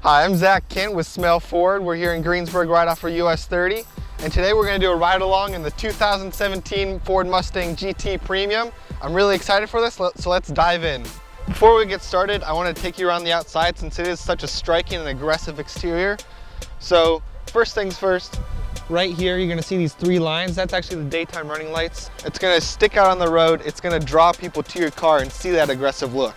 Hi, I'm Zach Kent with Smail Ford. We're here in Greensburg right off of US 30. And today we're going to do a ride along in the 2017 Ford Mustang GT Premium. I'm really excited for this, so let's dive in. Before we get started, I want to take you around the outside since it is such a striking and aggressive exterior. So first things first, right here you're going to see these three lines. That's actually the daytime running lights. It's going to stick out on the road. It's going to draw people to your car and see that aggressive look.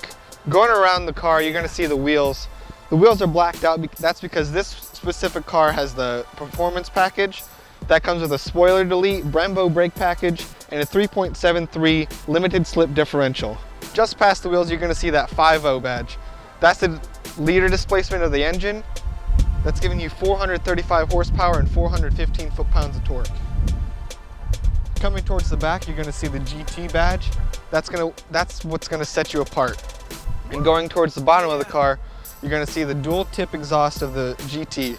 Going around the car, you're going to see the wheels. The wheels are blacked out. That's because this specific car has the performance package that comes with a spoiler delete, Brembo brake package, and a 3.73 limited slip differential. Just past the wheels, you're going to see that 5.0 badge. That's the liter displacement of the engine. That's giving you 435 horsepower and 415 foot-pounds of torque. Coming towards the back, you're going to see the GT badge. That's what's going to set you apart. And going towards the bottom of the car, you're going to see the dual tip exhaust of the GT.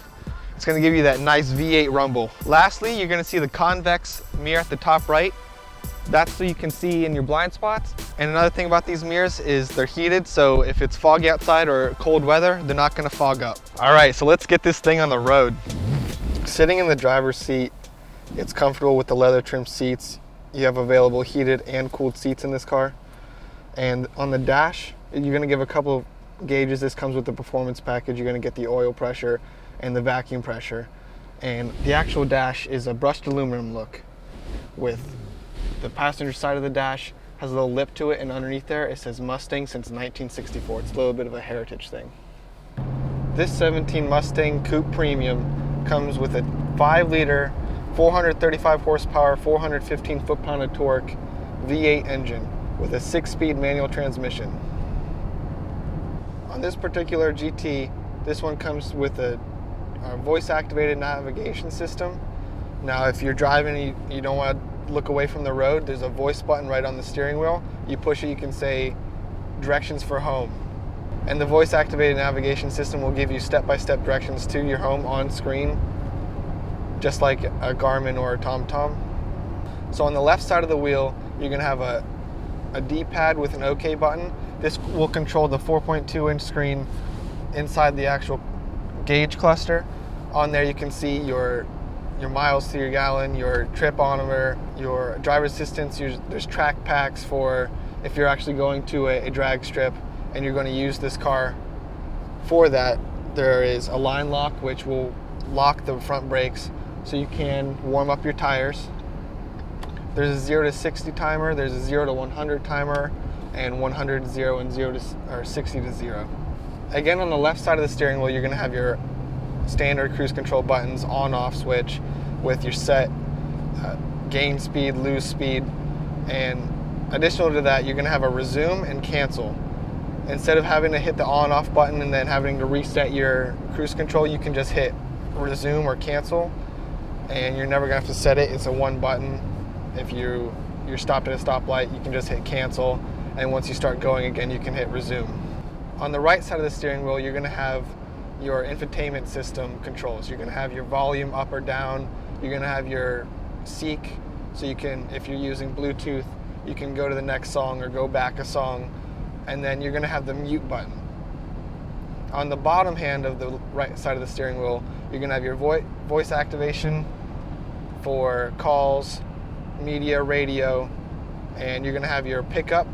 It's going to give you that nice V8 rumble. Lastly, you're going to see the convex mirror at the top right. That's so you can see in your blind spots. And another thing about these mirrors is they're heated, so if it's foggy outside or cold weather, they're not going to fog up. All right, so let's get this thing on the road. Sitting in the driver's seat, it's comfortable with the leather trim seats. You have available heated and cooled seats in this car. And on the dash, you're going to give a couple of gauges. This comes with the performance package. You're going to get the oil pressure and the vacuum pressure. And the actual dash is a brushed aluminum look with the passenger side of the dash has a little lip to it, and underneath there it says Mustang since 1964. It's a little bit of a heritage thing. This 17 Mustang Coupe Premium comes with a 5-liter, 435 horsepower, 415 foot-pound of torque V8 engine with a 6-speed manual transmission. On this particular GT, this one comes with a voice-activated navigation system. Now, if you're driving and you don't want to look away from the road, there's a voice button right on the steering wheel. You push it, you can say directions for home. And the voice-activated navigation system will give you step-by-step directions to your home on screen, just like a Garmin or a TomTom. So on the left side of the wheel, you're going to have a D-pad with an OK button. This will control the 4.2-inch screen inside the actual gauge cluster. On there you can see your miles to your gallon, your tripometer, your driver assistance. There's track packs for if you're actually going to a drag strip and you're going to use this car for that. There is a line lock which will lock the front brakes so you can warm up your tires. There's a 0 to 60 timer, there's a 0 to 100 timer, and 100 to 0 and 60 to 0. Again, on the left side of the steering wheel, you're going to have your standard cruise control buttons, on-off switch with your set gain speed, lose speed, and additional to that, you're going to have a resume and cancel. Instead of having to hit the on-off button and then having to reset your cruise control, you can just hit resume or cancel, and you're never going to have to set it. It's a one button. If you're stopped at a stoplight, you can just hit cancel, and once you start going again, you can hit resume. On the right side of the steering wheel, you're going to have your infotainment system controls. You're going to have your volume up or down. You're going to have your seek, so you can, if you're using Bluetooth, you can go to the next song or go back a song, and then you're going to have the mute button. On the bottom hand of the right side of the steering wheel, you're going to have your voice activation for calls, media, radio, and you're going to have your pickup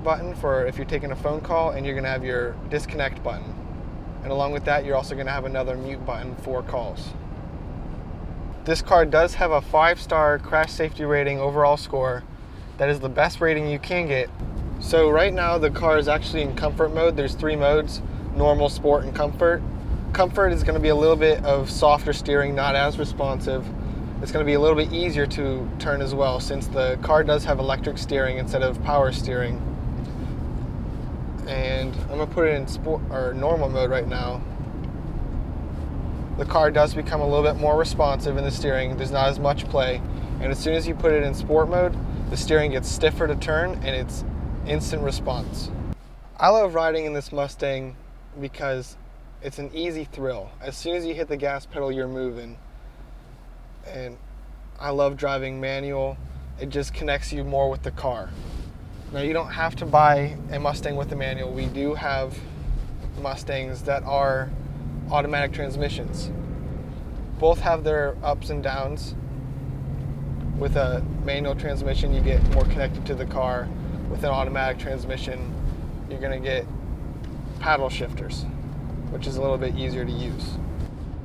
button for if you're taking a phone call, and you're going to have your disconnect button. And along with that, you're also going to have another mute button for calls. This car does have a 5-star crash safety rating overall score. That is the best rating you can get. So right now the car is actually in comfort mode. There's 3 modes: normal, sport, and comfort. Comfort is going to be a little bit of softer steering, not as responsive. It's going to be a little bit easier to turn as well, since the car does have electric steering instead of power steering. And I'm going to put it in sport or normal mode right now. The car does become a little bit more responsive in the steering. There's not as much play. And as soon as you put it in sport mode, the steering gets stiffer to turn and it's instant response. I love riding in this Mustang because it's an easy thrill. As soon as you hit the gas pedal, you're moving. And I love driving manual. It just connects you more with the car. Now, you don't have to buy a Mustang with a manual. We do have Mustangs that are automatic transmissions. Both have their ups and downs. With a manual transmission, you get more connected to the car. With an automatic transmission, you're going to get paddle shifters, which is a little bit easier to use.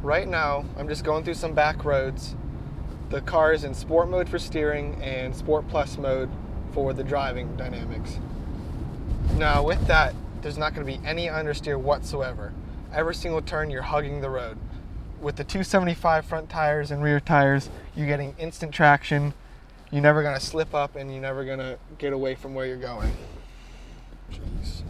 Right now, I'm just going through some back roads. The car is in sport mode for steering and sport plus mode for the driving dynamics. Now with that, there's not going to be any understeer whatsoever. Every single turn you're hugging the road. With the 275 front tires and rear tires, you're getting instant traction. You're never going to slip up and you're never going to get away from where you're going. Jeez.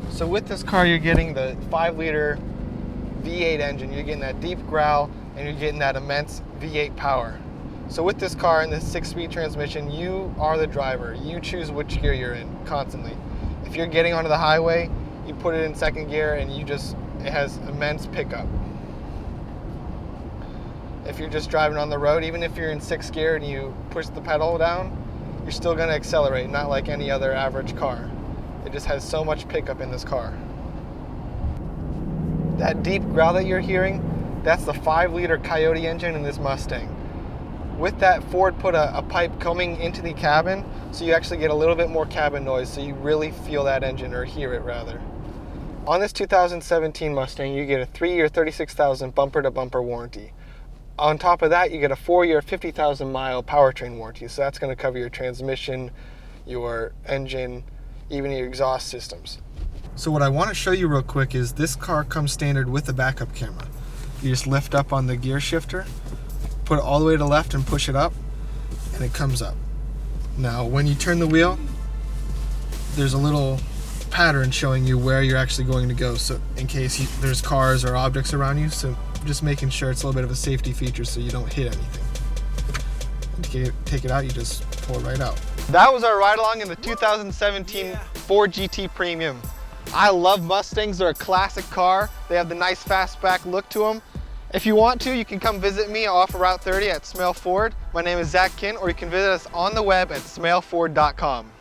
So with this car, you're getting the 5-liter V8 engine. You're getting that deep growl and you're getting that immense V8 power. So with this car and this 6-speed transmission, you are the driver. You choose which gear you're in constantly. If you're getting onto the highway, you put it in second gear and it has immense pickup. If you're just driving on the road, even if you're in 6th gear and you push the pedal down, you're still going to accelerate, not like any other average car. It just has so much pickup in this car. That deep growl that you're hearing, that's the 5-liter Coyote engine in this Mustang. With that, Ford put a pipe coming into the cabin, so you actually get a little bit more cabin noise, so you really feel that engine, or hear it rather. On this 2017 Mustang, you get a 3-year 36,000 bumper-to-bumper warranty. On top of that, you get a 4-year 50,000 mile powertrain warranty, so that's going to cover your transmission, your engine, even your exhaust systems. So what I want to show you real quick is this car comes standard with a backup camera. You just lift up on the gear shifter, put it all the way to the left and push it up, and it comes up. Now when you turn the wheel, there's a little pattern showing you where you're actually going to go, so in case there's cars or objects around you, so just making sure it's a little bit of a safety feature so you don't hit anything. And to take it out, you just pull it right out. That was our ride along in the 2017 Ford GT Premium. I love Mustangs. They're a classic car. They have the nice fastback look to them. If you want to, you can come visit me off of Route 30 at Smail Ford. My name is Zach Kinn, or you can visit us on the web at smailford.com.